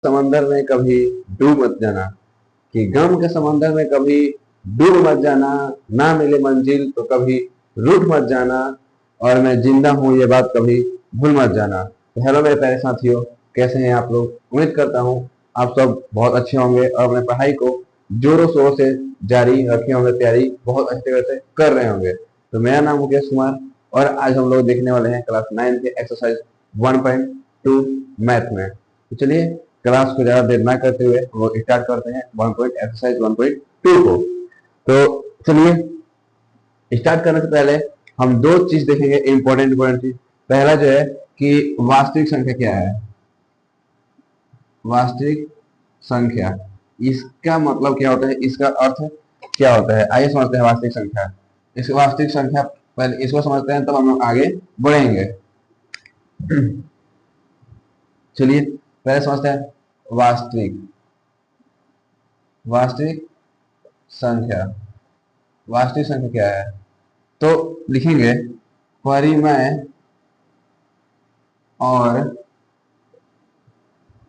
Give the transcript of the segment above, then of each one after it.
समंदर में कभी डूब मत जाना, कि गम के समंदर में कभी डूब मत जाना, ना मिले मंजिल तो कभी रूठ मत जाना, और मैं जिंदा हूँ ये बात कभी भूल मत जाना। तो हेलो मेरे प्यारे साथियों, कैसे हैं आप लोग? उम्मीद करता हूँ आप सब बहुत अच्छे होंगे और अपने पढ़ाई को जोरों शोरों से जारी रखे होंगे, तैयारी बहुत अच्छी तरह से कर रहे होंगे। तो मेरा नाम मुकेश कुमार और आज हम लोग देखने वाले हैं क्लास 9 के एक्सरसाइज 1.2 मैथ में। तो चलिए क्लास को ज्यादा देर ना करते हुए वो स्टार्ट करते हैं एक्सरसाइज 1.2 को। तो चलिए स्टार्ट करने से पहले हम दो चीज देखेंगे, इंपॉर्टेंट चीज। पहला जो है कि वास्तविक संख्या क्या है। वास्तविक संख्या, इसका मतलब क्या होता है, इसका अर्थ क्या होता है, आइए समझते हैं वास्तविक संख्या। इस वास्तविक संख्या पहले इसको समझते हैं तब हम लोग आगे बढ़ेंगे। चलिए पहले समझते हैं वास्तविक वास्तविक संख्या। वास्तविक संख्या क्या है, तो लिखेंगे परिमेय और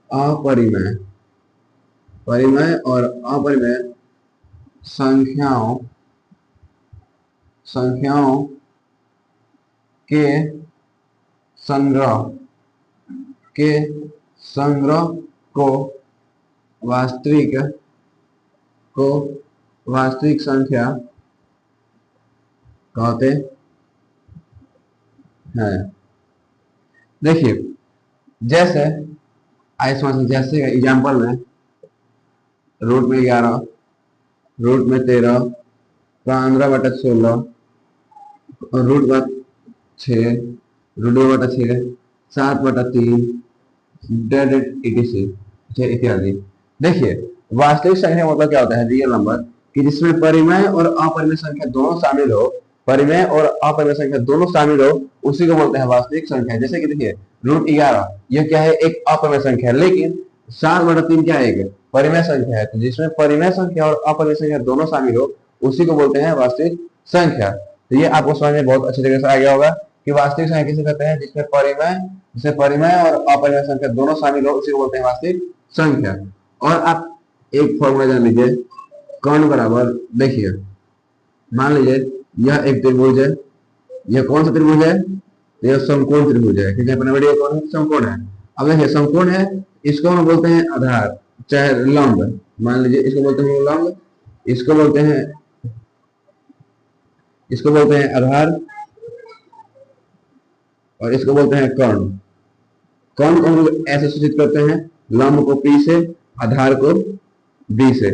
अपरिमेय। परिमेय और अपरिमेय संख्याओं संख्याओं के संग्रह के संग्रह को वास्तविक संख्या कहते हैं। देखिए जैसे आइए समझ, जैसे एग्जाम्पल में रूट में 11, रूट में 13, 15/16, रूट बटा 6, रूट 2/6, 7/3, डेड इत्यादि। देखिए वास्तविक संख्या मतलब क्या होता है, रियल नंबर, कि जिसमें परिमेय और अपरिमेय संख्या दोनों शामिल हो। परिमेय और अपरिमेय संख्या दोनों शामिल हो, उसी को बोलते हैं वास्तविक संख्या। जैसे कि देखिए रूट 11 यह क्या है, एक अपरिमेय संख्या है, लेकिन 7/3 क्या है, एक परिमेय संख्या है। तो जिसमें परिमेय संख्या और अपरिमेय संख्या दोनों शामिल हो, उसी को बोलते हैं वास्तविक संख्या। तो ये आपको समझ में बहुत अच्छी तरह से आ गया होगा कि वास्तविक संख्या किसे कहते हैं, जिसमें परिमेय और अपरिमेय संख्या दोनों शामिल हो, उसी को बोलते हैं वास्तविक संख्या। और आप एक फॉर्मूला जान लीजिए, कर्ण बराबर, देखिए मान लीजिए यह एक त्रिभुज है, यह कौन सा त्रिभुज है, यह समकोण त्रिभुज है, क्योंकि अपना वीडियो कौन है, समकोण है। अब देखिए समकोण है, इसको हम बोलते हैं आधार, चाहे लंब, मान लीजिए इसको बोलते हैं लंब, इसको बोलते हैं आधार, और इसको बोलते हैं कर्ण। कर्ण को हम लोग ऐसे सूचित करते हैं, लंब को P से, आधार को B से।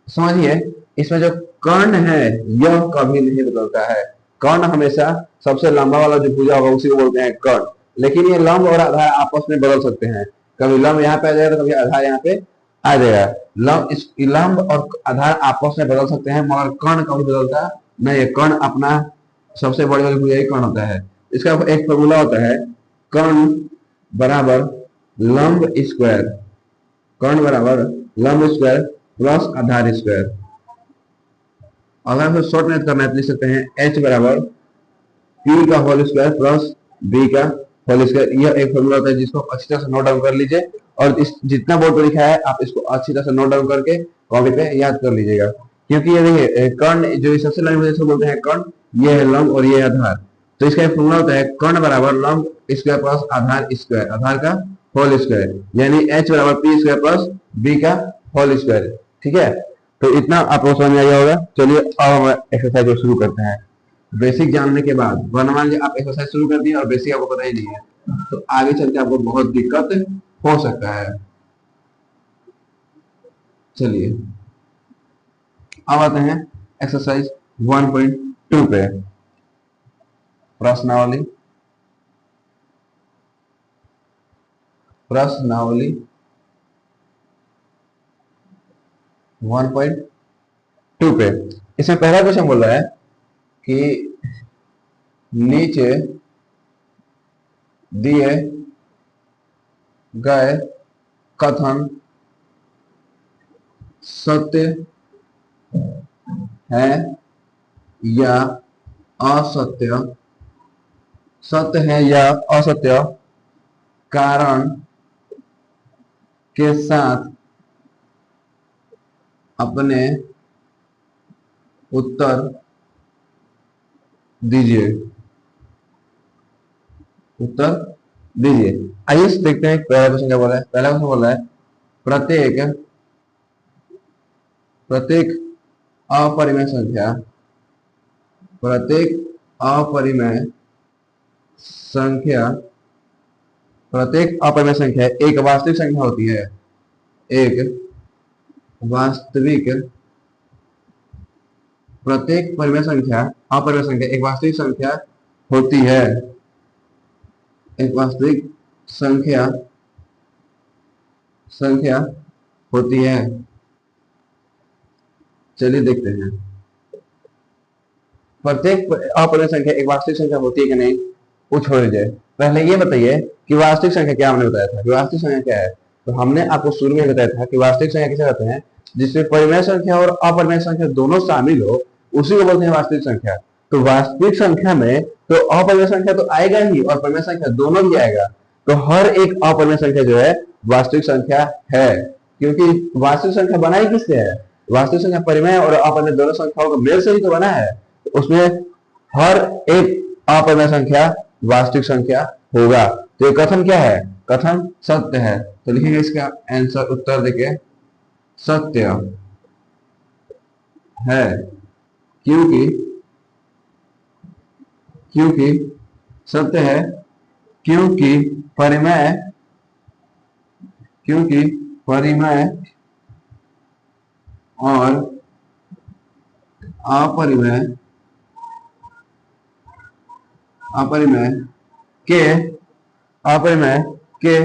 समझिए इसमें जो कर्ण है यह कभी नहीं बदलता है। कर्ण हमेशा सबसे लंबा वाला जो भुजा होगा उसी को बोलते हैं कर्ण। लेकिन ये लंब और आधार आपस में बदल सकते हैं, कभी लंब यहाँ पे आ जाएगा तो कभी आधार यहाँ पे आ जाएगा। लंब और आधार आपस में बदल सकते हैं, मगर कर्ण कभी बदलता नहीं। कर्ण अपना सबसे बड़े वाली भुजा ही कर्ण होता है। इसका एक फॉर्मूला होता है, कर्ण बराबर लंब स्क्वायर, कर्ण बराबर लंब स्क्वायर प्लस आधार स्क्वायर। अगर हम शॉर्ट में करना है लिख सकते हैं h बराबर p का होल स्क्वायर प्लस b का होल स्क्वायर। यह एक फॉर्मूला होता है जिसको अच्छी तरह से नोट डाउन कर लीजिए, और इस जितना बोर्ड पर लिखा है आप इसको अच्छी तरह से नोट डाउन करके कॉपी पे याद कर लीजिएगा। क्योंकि ये देखिए कर्ण जो सबसे लंबी वजह से बोलते हैं कर्ण, ये है लंब और ये आधार। तो इसका एक फॉर्मूला होता है, कर्ण बराबर लंब स्क्वायर प्लस आधार स्क्वायर, आधार का होल स्क्वायर, यानी h बराबर p स्क्वायर प्लस b का होल स्क्वायर। ठीक है, तो इतना आपको समझ में आ गया होगा। चलिए अब हम एक्सरसाइज को शुरू करते हैं। बेसिक जानने के बाद, वरना मान लीजिए आप एक्सरसाइज शुरू कर दिए और बेसिक आपको पता ही नहीं है, तो आगे चल के आपको बहुत दिक्कत हो सकता है। चलिए अब आते हैं एक्सरसाइज 1.2 पे। प्रश्नावली 1.2 पे। इसमें पहला क्वेश्चन बोल रहा है कि नीचे दिए गए कथन सत्य है या असत्य, सत्य है या असत्य, कारण के साथ अपने उत्तर दीजिए। उत्तर दीजिए। आइए देखते हैं पहला क्वेश्चन क्या बोला है। पहला क्वेश्चन बोला है प्रत्येक अपरिमेय संख्या, प्रत्येक अपरिमेय संख्या, प्रत्येक अपरिमेय संख्या एक वास्तविक संख्या होती है। एक वास्तविक, प्रत्येक परिमेय संख्या, अपरिमेय संख्या एक वास्तविक संख्या होती है। एक वास्तविक संख्या होती है। चलिए देखते हैं प्रत्येक अपरिमेय संख्या एक वास्तविक संख्या होती है कि नहीं, वो छोड़ दीजिए। पहले ये बताइए कि वास्तविक संख्या क्या हमने बताया था कि वास्तविक संख्या क्या है। तो हमने आपको शुरू में बताया था कि वास्तविक संख्या किसे कहते हैं, जिसमें परिमेय संख्या और अपरिमेय संख्या दोनों शामिल हो, उसी को बोलते हैं वास्तविक संख्या। तो वास्तविक संख्या में तो अपरिमेय संख्या तो आएगा ही और परिमेय संख्या दोनों भी आएगा। तो हर एक अपरिमेय संख्या जो है वास्तविक संख्या है, क्योंकि वास्तविक संख्या बना ही किससे है, वास्तविक संख्या परिमेय और अपरिमेय दोनों संख्याओं का मेल से ही तो बना है। तो उसमें हर एक अपरिमेय संख्या वास्तविक संख्या होगा। तो ये कथन क्या है, कथन सत्य है। तो लिखेंगे इसका आंसर, उत्तर देखिए सत्य है, क्योंकि सत्य है, क्योंकि परिमेय और अपरिमेय के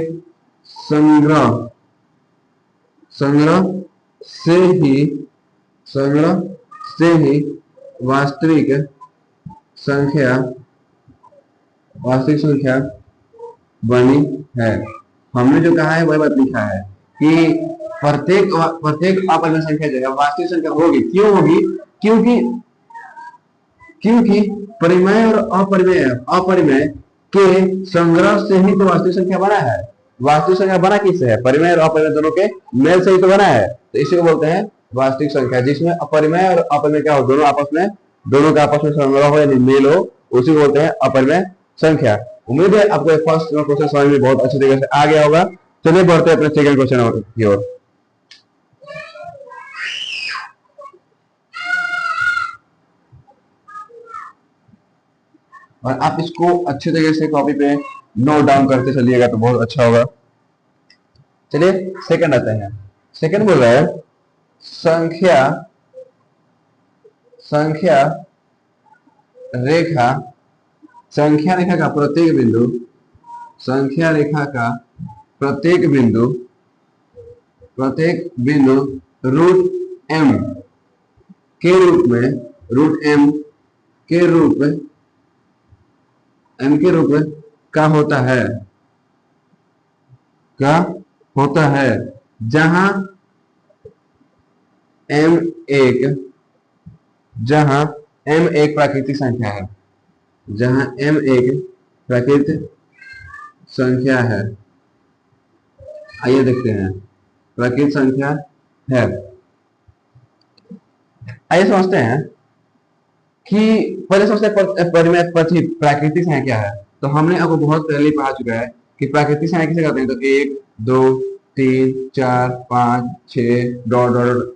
संग्रह से ही वास्तविक संख्या बनी है। हमने जो कहा है वही बात लिखा है कि प्रत्येक अपरिमेय संख्या जो है वास्तविक संख्या होगी। क्यों होगी, क्योंकि परिमेय और अपरिमेय के संग्रह से ही तो वास्तविक संख्या बना है। वास्तविक संख्या बना किससे है, परिमेय और अपरिमेय दोनों के मेल से ही तो बना है। तो इसी को बोलते हैं वास्तविक संख्या, जिसमें अपरिमेय और अपरिमेय क्या हो, दोनों का आपस में संग्रह हो यानी मेल हो, उसी को बोलते हैं अपरिमेय संख्या। उम्मीद है आपको फर्स्ट क्वेश्चन समझ में बहुत अच्छी तरीके से आ गया होगा। चलिए बढ़ते हैं अपने सेकंड क्वेश्चन की ओर। और आप इसको अच्छे तरीके से कॉपी पे नोट डाउन करते चलिएगा तो बहुत अच्छा होगा। चलिए सेकंड आते हैं। सेकंड बोल रहा है संख्या रेखा का प्रत्येक बिंदु रूट एम के रूप में का होता है, जहां m एक प्राकृतिक संख्या है, आइए देखते हैं प्राकृतिक संख्या है। आइए समझते हैं कि पहले समझते हैं प्राकृतिक संख्या क्या है। तो हमने आपको बहुत पहले पढ़ा चुका है कि प्राकृतिक संख्या किसे कहते हैं। तो 1 2 3 4 5 6 डॉट डॉट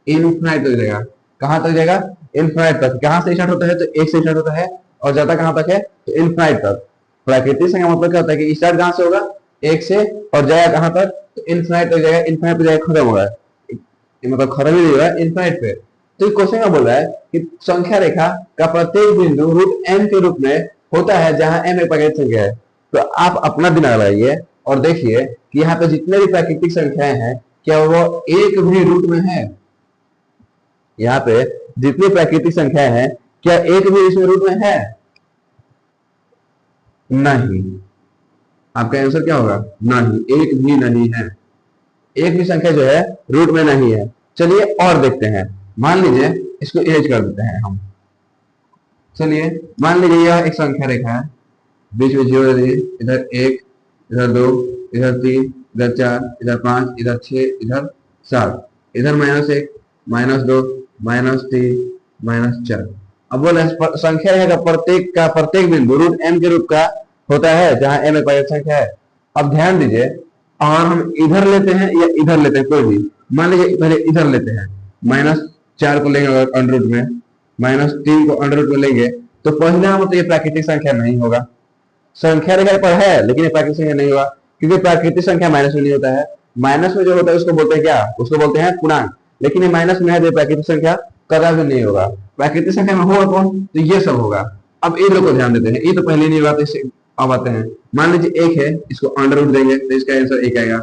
इनफिनिट तक जाएगा। कहां तक जाएगा, इनफिनिट तक। कहां से स्टार्ट होता है, तो 1 से स्टार्ट होता है और जाता कहां तक है, तो इनफिनिट तक। प्राकृतिक संख्या मतलब क्या होता है कि स्टार्ट कहां से होगा, 1 से और जाएगा कहां तक, तो इनफिनिट तक जाएगा। इनफिनिट पे जाएगा खत्म होगा, मतलब खत्म ही नहीं होगा इनफिनिट पे। तो क्वेश्चन क्या बोल रहा है कि संख्या रेखा का प्रत्येक बिंदु रूट एम के रूप में होता है, जहां एम एक प्राकृतिक संख्या है। तो आप अपना दिमाग लगाइए और देखिए कि यहाँ पे जितने भी प्राकृतिक संख्याएं हैं क्या वो एक भी रूट में है। यहाँ पे जितनी प्राकृतिक संख्याएं हैं क्या एक भी इसमें रूट में है, नहीं। आपका आंसर क्या होगा, नहीं, एक भी नहीं है। एक भी संख्या जो है रूट में नहीं है। चलिए और देखते हैं। मान लीजिए इसको इरेज कर देते हैं हम। चलिए मान लीजिए यह एक संख्या रेखा है, बीच में 0 इधर 1 इधर 2 इधर 3 इधर 4, इधर 5, इधर 6, इधर 7, इधर -1, -2, -3, -4। अब बोले संख्या रहेगा प्रत्येक का प्रत्येक बिंदु रूट m के रूप का होता है, जहां m एक वास्तविक संख्या है। अब ध्यान दीजिए, और हम इधर लेते हैं या इधर लेते हैं, कोई भी मान लीजिए पहले इधर लेते हैं, -4 को लेंगे अगर अंडर रूट में, -3 को अंडर रूट में लेंगे, तो पहला मतलब ये प्राकृतिक संख्या नहीं होगा। संख्या रेखा पर है लेकिन ये प्राकृतिक संख्या नहीं होगा, क्योंकि प्राकृतिक संख्या माइनस में नहीं होता है। माइनस में जो होता है उसको बोलते हैं क्या, उसको बोलते हैं पूर्णांक। लेकिन ये माइनस में है तो प्राकृतिक संख्या कदापि नहीं होगा। प्राकृतिक संख्या में होगा कौन, तो ये सब होगा। अब इधर को ध्यान देते हैं, ये तो पहले नहीं होगा, तो इससे अब आते हैं। मान लीजिए 1 है, इसको अंडर रूट देंगे तो इसका आंसर 1 आएगा।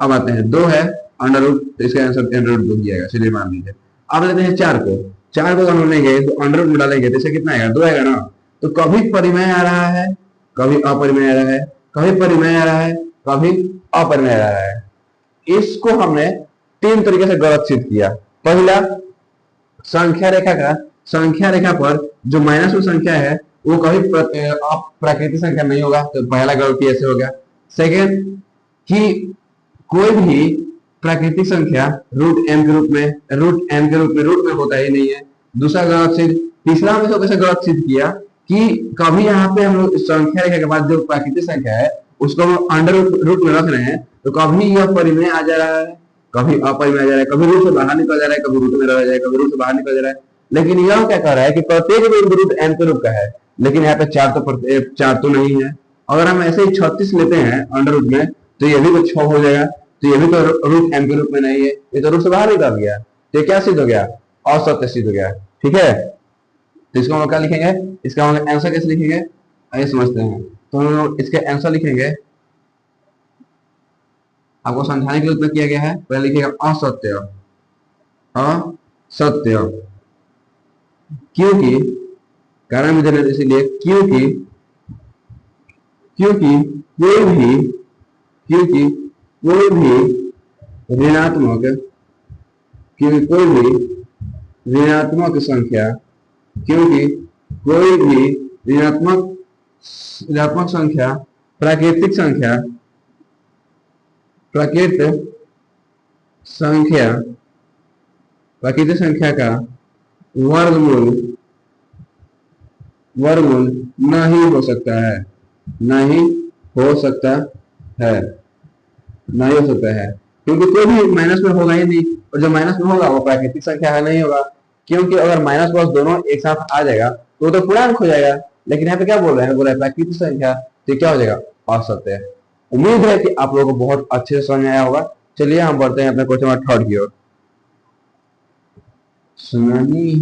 अब आते हैं 2 है अंडर रूट, तो इसका आंसर अंडर रूट 2 ही आएगा, चलिए मान लीजिए। अब लेते हैं 4 को, 4 को हम लेंगे तो अंडर रूट में डालेंगे तो इसे कितना आएगा, 2 आएगा ना। तो कभी परिमेय आ रहा है, कभी अपरिमेय आ रहा है, कभी परिमेय आ रहा है, कभी अपरिमेय आ रहा है। इसको हमने 3 तरीके से गलत सिद्ध किया। पहला, संख्या रेखा पर जो माइनस में संख्या है वो कभी प्राकृतिक संख्या नहीं होगा, तो पहला गलती ऐसे हो गया। सेकेंड, कि कोई भी प्राकृतिक संख्या रूट m के रूप में होता ही नहीं है। दूसरा गलत सिद्ध। तीसरा हमने तो कैसे गलत सिद्ध किया कि कभी यहाँ पे हम लोग संख्या रेखा के बाद जो प्राकृतिक संख्या है उसको हम अंडर रूट में रख रहे हैं, तो कभी यह परिमेय आ जा रहा है, कभी अपरिमेय आ जा रहा है, कभी रूट से बाहर निकल जा रहा है, कभी रूट में रह जाए, कभी रूट से बाहर निकल जा रहा है। लेकिन यह क्या कह रहा है कि प्रत्येक बिंदु रूट m के रूप का है, लेकिन यहाँ पे 4 तो नहीं है। अगर हम ऐसे ही 36 लेते हैं अंडर रूट में, तो ये भी तो 6 हो जाएगा, तो ये भी तो रूट m के रूप में नहीं है, ये तो रूट से बाहर निकल गया। तो क्या सिद्ध हो गया, असत्य सिद्ध हो गया। ठीक है, तो इसको हम क्या लिखेंगे, इसका हम आंसर कैसे लिखेंगे आइए समझते हैं। तो हम लोग इसके आंसर लिखेंगे, आपको समझाने के लिए उतना किया गया है। पहले लिखिएगा असत्य, असत्य, क्योंकि कारण मुझे इसलिए क्योंकि कोई भी ऋणात्मक संख्या, क्योंकि कोई भी ऋणात्मक संख्या प्राकृतिक संख्या का वर्गमूल नहीं हो सकता है, नहीं हो सकता है, क्योंकि कोई भी माइनस में होगा ही नहीं, और जो माइनस में होगा वो प्राकृतिक संख्या है नहीं होगा। क्योंकि अगर माइनस प्लस दोनों एक साथ आ जाएगा तो वो तो पूर्णांक हो जाएगा। लेकिन यहाँ पे क्या बोल रहे हैं, बोला है प्राकृतिक संख्या, तो क्या हो जाएगा, असत्य है। उम्मीद है कि आप लोगों को बहुत अच्छे से समझ आया होगा। चलिए हम बढ़ते हैं अपने क्वेश्चन नंबर 3 की ओर। सुननी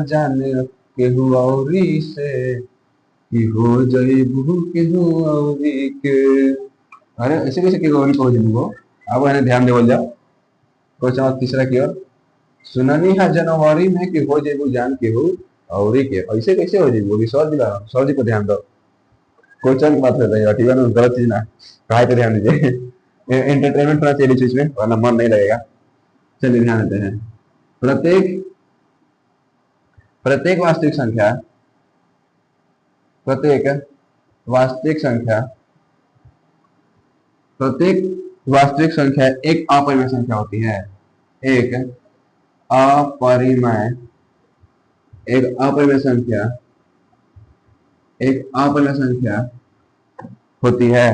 जाने केहू औरी से कि हो जइबू केहू औरी के। अरे ऐसे कैसे केहू औरी को हो जइबू, अब इन्हें ध्यान देवल जाओ। क्वेश्चन नंबर 3 की ओर, सुननी जनवरी में कि हो जइबू जान केहू औरी के। ऐसे कैसे हो जइबू, सर जी को ध्यान दो। क्वेश्चन की बात कर रही है, ठीक है ना, गलत चीज ना, कहा पे ध्यान दीजिए। एंटरटेनमेंट थोड़ा चाहिए चीज में, वरना मन नहीं लगेगा। चलिए ध्यान देते हैं। प्रत्येक वास्तविक संख्या एक अपरिमेय संख्या होती है। एक अपरिमेय संख्या होती है।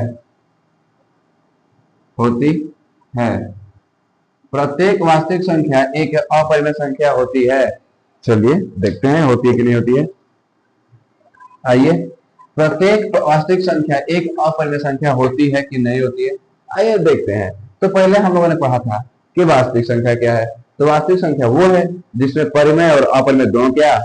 प्रत्येक वास्तविक संख्या एक अपरिमेय संख्या होती है। चलिए देखते हैं होती है कि नहीं होती है। आइए, प्रत्येक वास्तविक संख्या एक अपरिमेय संख्या होती है कि नहीं होती है, आइए देखते हैं। तो पहले हम लोगों ने पढ़ा था कि वास्तविक संख्या क्या है। तो वास्तविक संख्या वो है जिसमें परिमेय और अपरिमेय दोनों क्या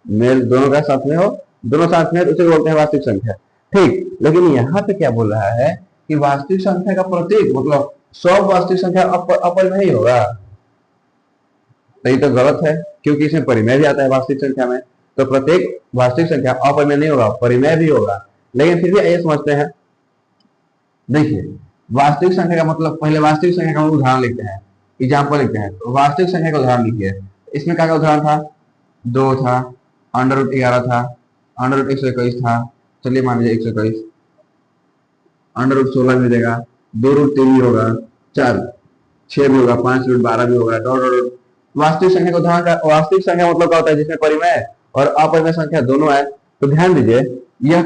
मेल, दोनों का साथ में हो, दोनों साथ में, उसे बोलते हैं वास्तविक संख्या। ठीक, लेकिन यहाँ पे क्या बोल रहा है कि वास्तविक संख्या का प्रत्येक मतलब सब वास्तविक संख्या अपरिमेय ही होगा। तो ये तो गलत है, क्योंकि इसमें परिमेय भी आता है वास्तविक संख्या में। तो प्रत्येक वास्तविक संख्या अपरिमेय नहीं होगा, परिमेय भी होगा। लेकिन फिर भी आइए समझते हैं। देखिए, वास्तविक संख्या का मतलब, पहले वास्तविक संख्या का उदाहरण लिखते हैं, एग्जाम्पल लिखते हैं। तो वास्तविक संख्या का उदाहरण लिखिए। इसमें क्या उदाहरण था, 2 था, अंडर रूट 11 था, अंडर रूट 121 था। चलिए मान लीजिए 121, अंडर रूट 16 मिलेगा, 2√3 भी होगा, 4 6 भी होगा, 5 12 भी होगा, डॉट डॉट डॉट। वास्तविक संख्या को ध्यान का, वास्तविक संख्या मतलब क्या होता है, जिसमें परिमेय और अपरिमेय संख्या दोनों है। तो ध्यान दीजिए, यह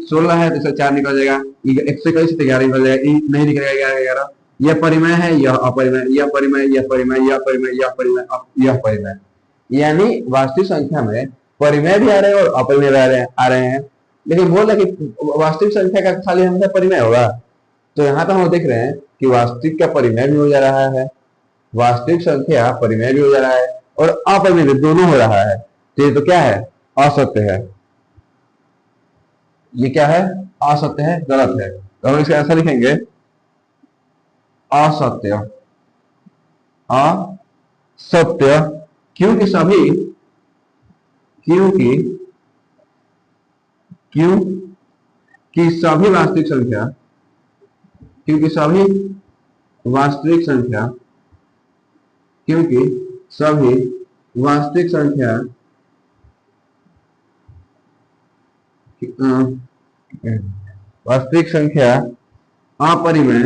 16 है तो इससे 4 निकल जाएगा, 121 से 11 निकल जाएगा, नहीं निकलेगा 11 11। यह परिमेय है, यह अपरिमेय, यह परिमेय, यह परिमेय, यह परिमेय, यह परिमेय, यह परिमेय। यानी वास्तविक संख्या में परिमेय भी आ रहे हैं और अपरिमेय भी आ रहे हैं। लेकिन बोल रहे कि वास्तविक संख्या का खाली हमेशा परिमेय होगा, तो यहाँ पे हम देख रहे हैं कि वास्तविक का परिमेय भी हो जा रहा है, वास्तविक संख्या परिमेय भी हो जा रहा है और अपरिमेय भी, दोनों हो रहा है। तो ये तो क्या है, असत्य है। ये क्या है, असत्य है, गलत है। तो हम इसका आंसर लिखेंगे असत्य, असत्य। क्योंकि सभी क्योंकि क्योंकि सभी वास्तविक संख्या, क्योंकि सभी वास्तविक संख्या, क्योंकि सभी वास्तविक संख्या वास्तविक संख्या अपरिमेय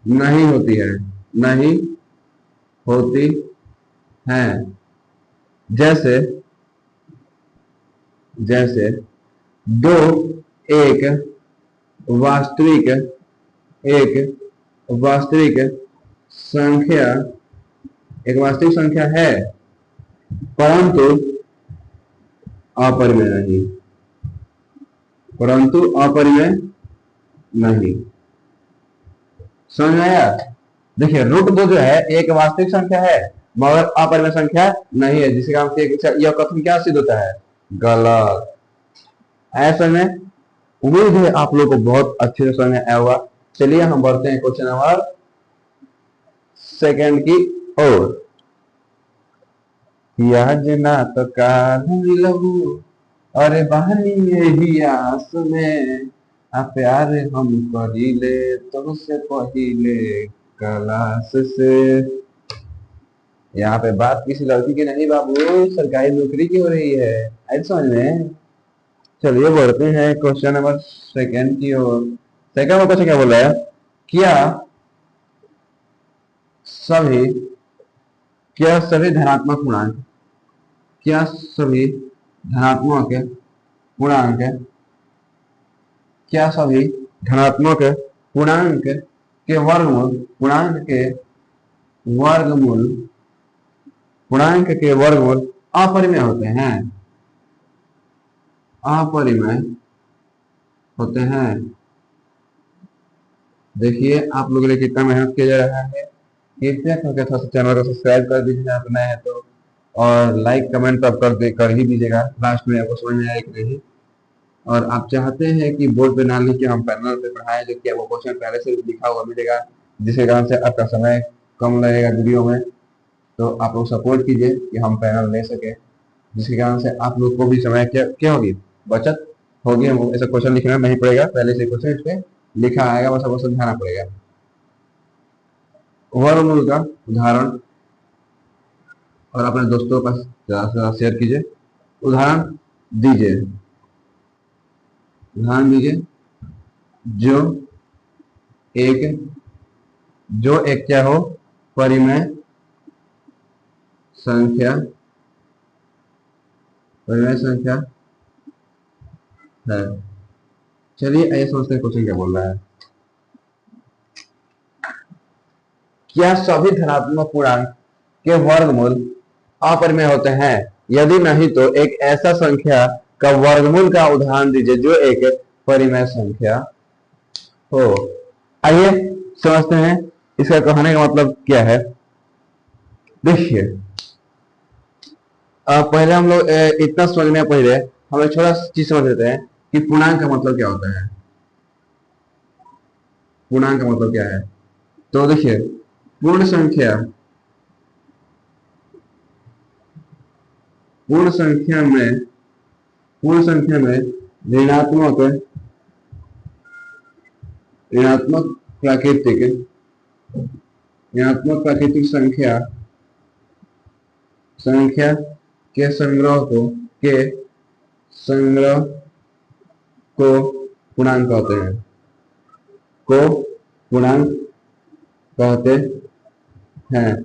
नहीं होती है, नहीं होती है। जैसे दो एक वास्तविक संख्या, एक वास्तविक संख्या है परंतु अपरिमेय नहीं, परंतु अपरिमेय नहीं। समझ में आया? देखिए √2 जो है एक वास्तविक संख्या है मगर अपरिमेय संख्या नहीं है, जिसके कारण से यह कथन क्या सिद्ध होता है, गलत। ऐसे में उम्मीद है आप लोगों को बहुत अच्छे से समझ में आया होगा। चलिए हम बढ़ते हैं क्वेश्चन नंबर 2 की ओर। यह जना तो लहू अरे बहनी यही आस में आ प्यार हम करीले तुमसे पहिले क्लास से। यहाँ पे बात किसी लड़की की नहीं बाबू, सरकारी नौकरी की हो रही है, ऐसे समझ में। चलिए बढ़ते हैं क्वेश्चन नंबर 2 की ओर। सेकंड में क्वेश्चन क्या बोल रहा है, क्या सभी धनात्मक पूर्णांक, क्या सभी धनात्मक पूर्णांक, क्या सभी धनात्मक पूर्णांक के वर्गमूल, पूर्णांक के वर्गमूल अपरिमेय होते हैं, अपरिमेय होते हैं। देखिए आप लोगों के लिए कितना मेहनत किया जा रहा है। कृपया करके थोड़ा सा चैनल को सब्सक्राइब कर दीजिए आप नए हैं तो, और लाइक कमेंट तो कर ही दीजिएगा, लास्ट में आपको समझ में आया कि नहीं। और आप चाहते हैं कि बोर्ड पे ना लिख के हम पैनल पे पढ़ाएं, जो कि वो क्वेश्चन पहले से लिखा हुआ मिलेगा, जिसके कारण से आपका समय कम लगेगा वीडियो में। तो आप लोग सपोर्ट कीजिए कि हम पैनल ले सके, जिसके कारण से आप लोग को भी समय क्या होगी, बचत होगी। हमको ऐसा क्वेश्चन लिखना नहीं पड़ेगा, पहले से क्वेश्चन इस पे लिखा आएगा, बस आपको समझाना पड़ेगा। वर्गमूल का उदाहरण और अपने दोस्तों का ज्यादा से ज्यादा शेयर कीजिए। उदाहरण दीजिए, जो एक क्या हो, परिमेय संख्या है। चलिए आइए समझते हैं क्वेश्चन क्या बोल रहा है। क्या सभी धनात्मक पूर्णांक के वर्गमूल अपरिमेय होते हैं? यदि नहीं तो एक ऐसा संख्या का वर्गमूल का उदाहरण दीजिए जो एक परिमेय संख्या हो। आइए समझते हैं इसका कहने का मतलब क्या है। देखिए पहले हम लोग इतना समझने पहले हम एक छोटा चीज समझ लेते हैं कि पूर्णांक का मतलब क्या होता है। पूर्णांक का मतलब क्या है, तो देखिए पूर्ण संख्या में ऋणात्मक प्राकृतिक संख्या के संग्रह को पूर्णांक कहते हैं, को पूर्णांक कहते हैं।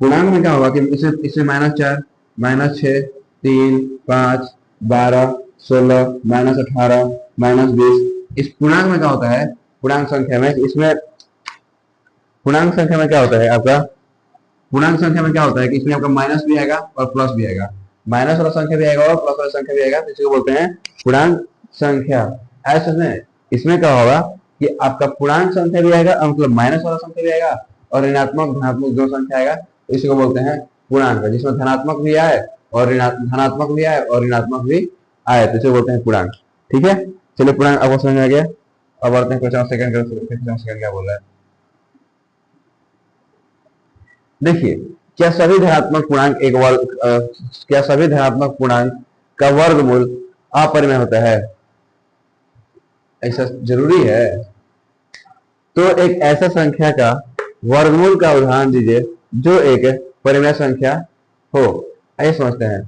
पूर्णांक में क्या होगा कि इसमें -4, -6, 3, 5, 12, 16, -18, -20, इस पूर्णांक में क्या होता है, पूर्णांक संख्या में, इसमें पूर्णांक संख्या में क्या होता है आपका, पूर्णांक संख्या में क्या होता है कि इसमें आपका माइनस भी आएगा और प्लस भी आएगा, माइनस वाला संख्या भी आएगा और प्लस वाला संख्या भी आएगा, तो इसको बोलते हैं पूर्णांक संख्या। ऐसे में इसमें क्या होगा कि आपका पूर्णांक संख्या भी आएगा, मतलब माइनस वाला संख्या भी आएगा और ऋणात्मक धनात्मक दो संख्या आएगा, तो इसी को बोलते हैं पूर्णांक, जिसमें धनात्मक भी आए और धनात्मक भी आए और ऋणात्मक भी आए, तो इसे बोलते हैं पूर्णांक। ठीक है, चलिए पूर्णांक आपको समझ में आ गया। अब बढ़ते हैं क्वेश्चन सेकंड क्या बोल रहा है। देखिए, क्या सभी धनात्मक पूर्णांक एक वर्ग क्या सभी धनात्मक पूर्णांक का वर्गमूल अपरिमेय होता है? ऐसा जरूरी है? तो एक ऐसा संख्या का वर्गमूल का उदाहरण दीजिए जो एक परिमेय संख्या हो। ऐसे समझते हैं,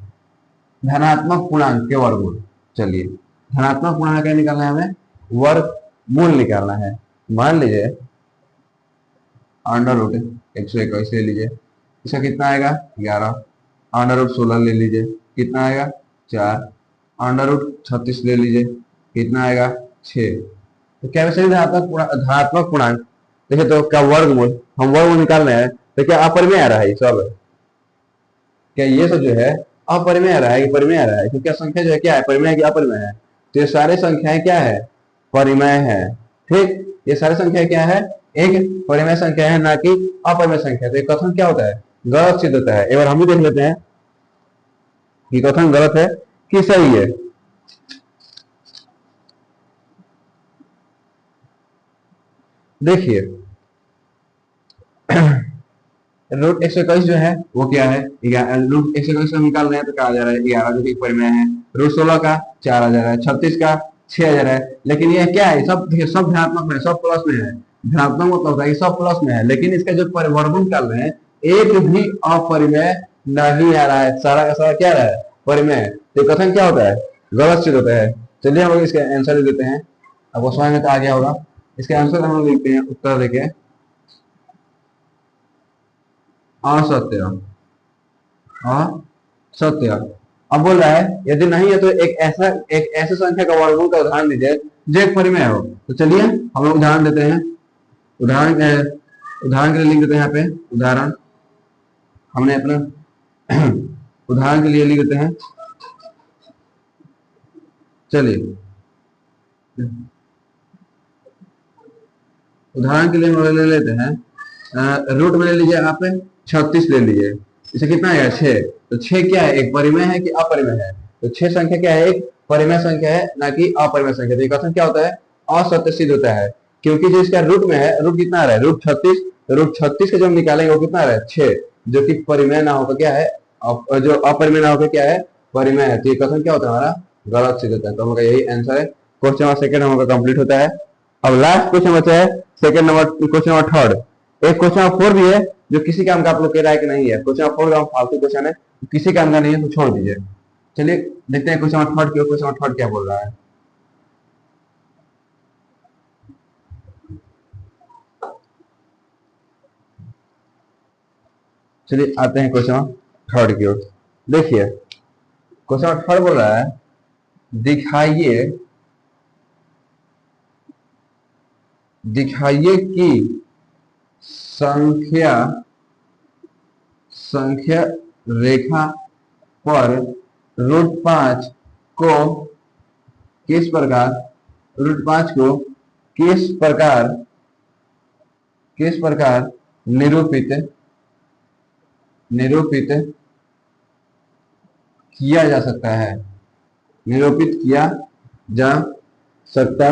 धनात्मक पूर्णांक के वर्गमूल। चलिए, धनात्मक पूर्णांक क्या निकालना है, हमें वर्गमूल निकालना है। मान लीजिए √121 ले लीजिए, इसका कितना आएगा 11, √16 ले लीजिए, कितना आएगा 4, √36 ले लीजिए, कितना आएगा 6। तो क्या वैसे धनात्मक पूर्णांक देखिए, तो क्या वर्गमूल, हम वर्गमूल निकाल रहे हैं, तो क्या अपरिमेय आ रहा है सब? क्या ये सब जो है अपरिमेय आ रहा है कि परिमेय आ रहा है? क्योंकि संख्या जो है क्या है, परिमेय है कि अपरिमेय है? तो ये सारे संख्याएं क्या है, परिमेय है। ठीक, ये सारी संख्या क्या है, एक परिमेय संख्या है, ना कि अपरिमेय संख्या। तो ये कथन क्या होता है, गलत सिद्ध होता है। एक बार हम भी देख लेते हैं कि कथन गलत है कि सही है। देखिए, √121 जो है वो क्या है, √121 हम निकाल रहे हैं तो क्या आ जा रहा है 11, जो कि परिमेय है। √16 का 4 आ जा रहा है, 36 का 6 आ जा रहा है। लेकिन ये क्या है, सब देखिए सब धनात्मक में, सब प्लस में है। धनात्मक मतलब होता है कि सब प्लस में है, लेकिन इसका जो वर्गमूल निकाल रहे हैं एक भी अपरिमेय नहीं आ रहा है, सारा का सारा क्या रहा है, परिमेय। तो कथन क्या होता है, गलत सिद्ध होता है। चलिए हम लोग इसका आंसर दे देते हैं, आपको समझ में तो आ गया होगा। इसका आंसर हम लोग लिखते हैं, उत्तर देखिए असत्य, असत्य। अब बोल रहा है यदि नहीं है तो एक ऐसे संख्या का वर्गमूल का उदाहरण दीजिए जो एक परिमेय हो। तो चलिए हम लोग उदाहरण देते हैं, उदाहरण के लिए लिख देते हैं यहाँ पे उदाहरण, हमने अपना उदाहरण के लिए लिख देते हैं। चलिए उदाहरण के लिए हम ले लेते हैं, रूट में ले लीजिए आप 36 ले लीजिए, इसे कितना है 6। तो 6 क्या है, एक परिमेय है कि अपरिमेय है? तो 6 संख्या क्या है, एक परिमेय संख्या है, ना कि अपरिमेय संख्या। तो ये कथन क्या होता है, असत्य सिद्ध होता है, क्योंकि जो इसका रूट में है, रूट कितना आ रहा है, √36। तो √36 का जो हम निकालेंगे वो कितना आ रहा है 6, जो कि परिमेय ना होकर क्या है, जो अपरिमेय ना होकर क्या है, परिमेय है। तो ये कथन क्या होता है, हमारा गलत सिद्ध होता है। तो हमारा यही आंसर है। क्वेश्चन नंबर सेकंड हमारा कंप्लीट होता है। अब लास्ट क्वेश्चन बचा है second number, question number third. एक क्वेश्चन नंबर 4 भी है जो किसी काम का आप लोग कह रहा है कि नहीं है। क्वेश्चन नंबर 4 का फालतू क्वेश्चन है, किसी काम का नहीं है, तो छोड़ दीजिए। चलिए देखते हैं क्वेश्चन नंबर 3 की, क्वेश्चन नंबर 3 क्या बोल रहा है। चलिए आते हैं क्वेश्चन नंबर 3 की ओर। देखिए क्वेश्चन नंबर 3 बोल रहा है, दिखाइए कि संख्या रेखा पर √5 को किस प्रकार निरूपित किया जा सकता है, निरूपित किया जा सकता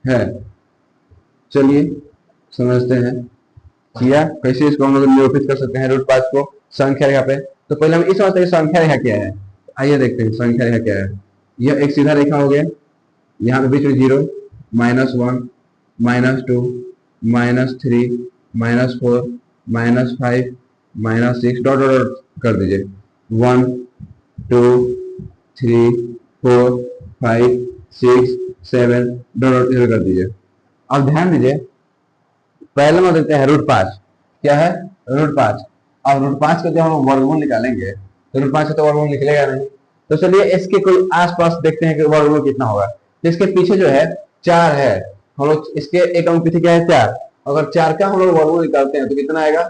है। चलिए समझते हैं किया कैसे इसको हम लोग निरूपित कर सकते हैं √5 को संख्या रेखा पे। तो पहले हम इस समझते हैं संख्या रेखा क्या है। आइए देखते हैं संख्या रेखा क्या है। यह एक सीधा रेखा हो गया, यहाँ पे बीच में 0, -1, -2, -3, -4, -5, -6 डॉट डॉट कर दीजिए। 1 2 3 4 5 6 7 डॉट इधर कर दीजिए। अब ध्यान दीजिए, पहले में देते हैं √5। क्या है? √5। अब √5 का जब हम वर्गमूल निकालेंगे तो √5 का तो वर्गमूल निकलेगा नहीं। तो चलिए इसके कोई आसपास देखते हैं कि वर्गमूल कितना होगा। तो इसके पीछे जो है 4 है, हम लोग इसके एक अंक पीछे क्या है 4। अगर 4 का हम लोग वर्गमूल निकालते हैं तो कितना आएगा?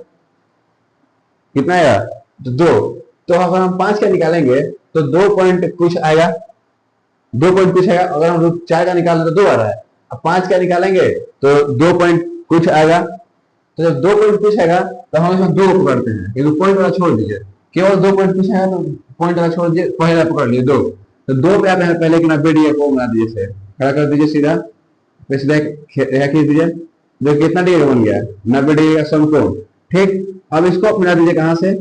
कितना आएगा? तो 2। तो अगर हम 5 का निकालेंगे तो 2 पॉइंट कुछ आएगा, 2 पॉइंट कुछ आएगा। अगर हम √4 का निकालें तो 2 आ रहा है। अब 5 का निकालेंगे तो 2 पॉइंट कुछ आएगा। तो जब 2 पॉइंट कुछ आएगा तो हम इसमें 2 पकड़ते हैं, ये पॉइंट वाला छोड़ दीजिए। केवल 2 पॉइंट कुछ आएगा तो पॉइंट वाला छोड़ दीजिए, पहला पकड़ लिए 2। तो 2 पे आप पहले कि 90 को बना दीजिए, से खड़ा कर दीजिए सीधा, फिर सीधा खींच दीजिए। जो कितना डिग्री बन गया? 90 डिग्री का समकोण। ठीक, अब इसको मिला दीजिए कहां से?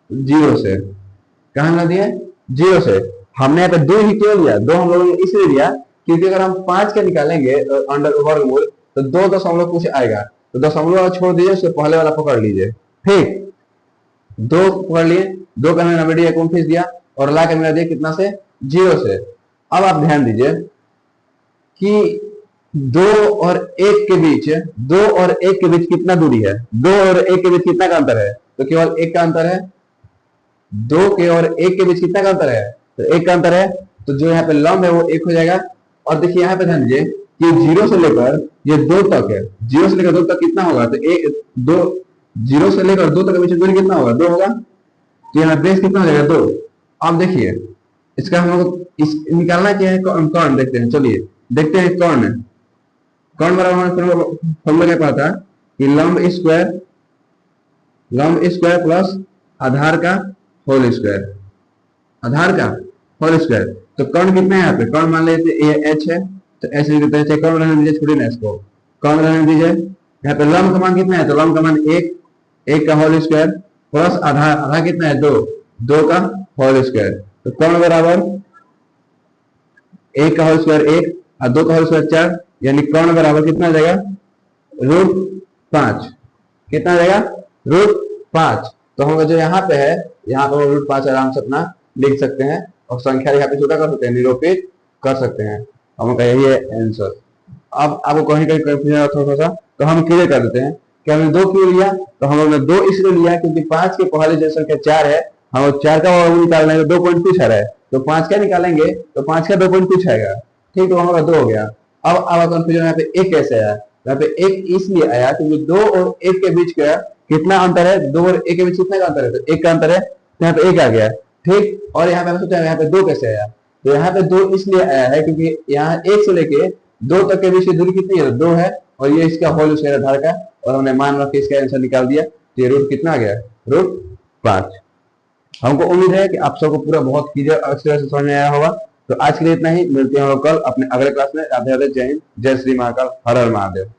0 से। कहां मिला दिया? 0 से। हमने यहाँ पे 2 ही क्यों लिया? 2 हम लोगों ने इसलिए लिया क्योंकि अगर हम 5 का निकालेंगे अंडर वर्गमूल तो 2 दशमलव कुछ आएगा। तो दशमलव वाला छोड़ दीजिए, उससे पहले वाला पकड़ लीजिए। ठीक, 2 पकड़ लिए, 2 का हमने 90 डिग्री कोण खींच दिया और ला के मिला दिया कितना से? 0 से। अब आप ध्यान दीजिए कि 2 और 1 के बीच, 2 और 1 के बीच कितना दूरी है? 2 और 1 के बीच कितना का अंतर है? तो केवल 1 का अंतर है। 2 के और 1 के बीच कितना का अंतर है? तो 1 का अंतर है। तो जो यहाँ पे लंब है वो 1 हो जाएगा। और देखिए यहाँ पे ध्यान दीजिए कि 0 से लेकर ये 2 तक है, 0 से लेकर 2 तक कितना होगा? तो 0 से लेकर 2 तक के बीच दूरी कितना होगा? 2 होगा। तो यहाँ बेस कितना हो जाएगा? 2। अब देखिए इसका हम लोग इस निकालना क्या है? कर्ण देखते हैं। चलिए देखते हैं कर्ण। कर्ण बराबर फॉर्मूला क्या पता कि लंब स्क्वायर प्लस आधार का होल स्क्वायर, आधार का होल स्क्वायर। तो कर्ण कितना है यहाँ पे? कर्ण मान लेते ये h है, तो h लिख देते हैं। चाहे कर्ण रहने दीजिए, छोड़िए ना इसको, कर्ण रहने दीजिए। यहाँ पे लंब का मान कितना है? तो लंब का मान 1 का होल स्क्वायर प्लस आधार, आधार कितना है? 2 का होल स्क्वायर। तो कर्ण बराबर 1 का होल स्क्वायर 1 और 2 का होल स्क्वायर 4, यानी कर्ण बराबर कितना आ जाएगा? √5। कितना आ जाएगा? √5। तो हम जो यहाँ पे है, यहाँ पे √5 आराम से अपना लिख सकते हैं और संख्या यहाँ पे छोटा कर सकते हैं, निरूपित कर सकते हैं। हमका यही है आंसर। अब आपको कहीं कहीं कंफ्यूजन है थोड़ा सा, तो हम क्लियर कर देते हैं कि हमने 2 क्यों लिया। तो हम लोग ने 2 इसलिए लिया क्योंकि 5 के पहले जो संख्या 4 है, हम 4 का वर्गमूल निकालना है तो 2 पॉइंट कुछ आ रहा है। तो 5 का निकालेंगे तो 5 का 2 पॉइंट कुछ आएगा। ठीक, तो हमारा 2 हो गया। अब कंफ्यूजन यहाँ पे 1 कैसे आया? यहाँ पे 1 इसलिए आया क्योंकि 2 और 1 के बीच का कितना अंतर है? 2 और 1 के बीच कितना का अंतर है? तो 1 का अंतर है, तो यहाँ पे 1 आ गया। ठीक, और यहाँ पे हम सोचा यहाँ पे 2 कैसे आया? तो यहाँ पे 2 इसलिए आया है क्योंकि यहाँ 1 से लेके 2 तक के बीच की दूरी कितनी है? 2 है, और ये इसका होल स्क्वायर आधार का, और हमने मान रख के इसका आंसर निकाल दिया। तो ये रूट कितना आ गया? √5। हमको उम्मीद है कि आप सबको पूरा बहुत क्लियर अच्छी तरह से समझ में आया होगा। तो आज के लिए इतना ही, मिलते हैं हम लोग कल अपने अगले क्लास में। राधे राधे, जय हिंद, जय श्री महाकाल, हर हर महादेव।